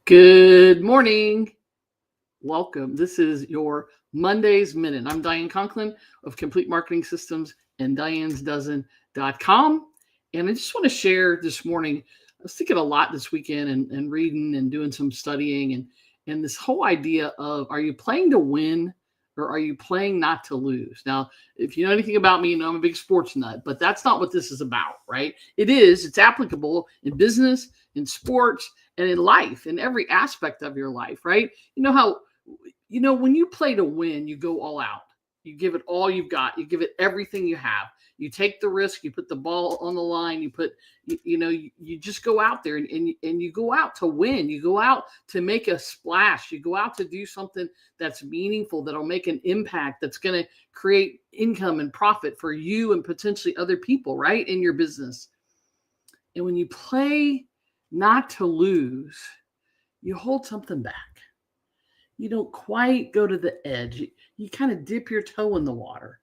Good morning. Welcome. This is your Monday's Minute. I'm Diane Conklin of Complete Marketing Systems and Diane'sDozen.com. And I just want to share this morning. I was thinking a lot this weekend and reading and doing some studying and this whole idea of, are you playing to win or are you playing not to lose? Now, if you know anything about me, you know I'm a big sports nut, but that's not what this is about, right? It's applicable in business, in sports, and in life, in every aspect of your life, right? When you play to win, you go all out. You give it all you've got. You give it everything you have. You take the risk. You put the ball on the line. You just go out there and you go out to win. You go out to make a splash. You go out to do something that's meaningful, that'll make an impact, that's going to create income and profit for you and potentially other people, right, in your business. And when you play not to lose, you hold something back. You don't quite go to the edge. You kind of dip your toe in the water.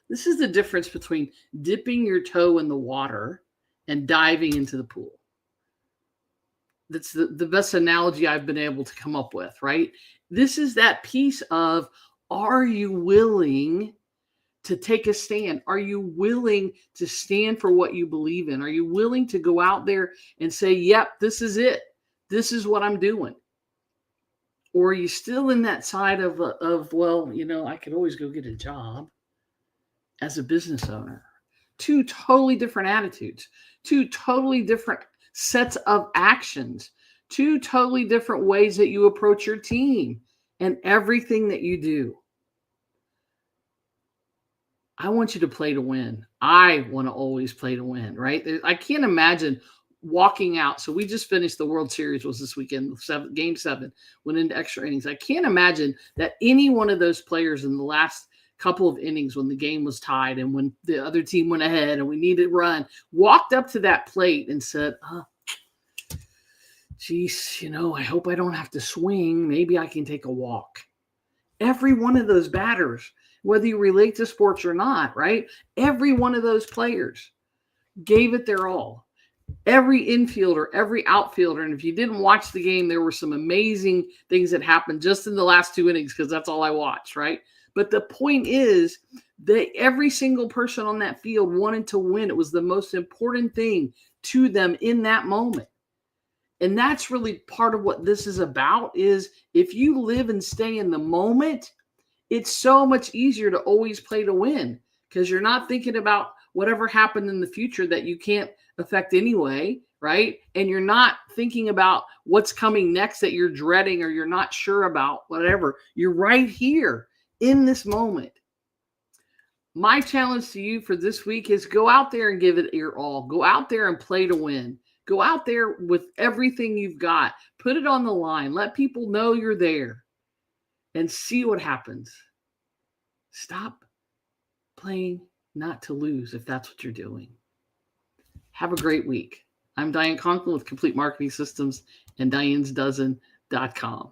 This is the difference between dipping your toe in the water and diving into the pool. That's the best analogy I've been able to come up with, right? This is that piece of, are you willing to take a stand? Are you willing to stand for what you believe in? Are you willing to go out there and say, yep, this is it. This is what I'm doing. Or are you still in that side of I could always go get a job as a business owner? Two totally different attitudes, two totally different sets of actions, two totally different ways that you approach your team and everything that you do. I want you to play to win. I want to always play to win, right? I can't imagine walking out. So we just finished the World Series was this weekend. Game 7 went into extra innings. I can't imagine that any one of those players in the last couple of innings, when the game was tied and when the other team went ahead and we needed to run, walked up to that plate and said, geez, I hope I don't have to swing. Maybe I can take a walk. Every one of those batters, whether you relate to sports or not, right? Every one of those players gave it their all. Every infielder, every outfielder. And if you didn't watch the game, there were some amazing things that happened just in the last 2 innings, because that's all I watched, right? But the point is that every single person on that field wanted to win. It was the most important thing to them in that moment. And that's really part of what this is about, is if you live and stay in the moment, it's so much easier to always play to win, because you're not thinking about whatever happened in the future that you can't affect anyway, right? And you're not thinking about what's coming next that you're dreading or you're not sure about, whatever. You're right here in this moment. My challenge to you for this week is go out there and give it your all. Go out there and play to win. Go out there with everything you've got. Put it on the line. Let people know you're there and see what happens. Stop playing not to lose if that's what you're doing. Have a great week. I'm Diane Conklin with Complete Marketing Systems and Diane'sDozen.com.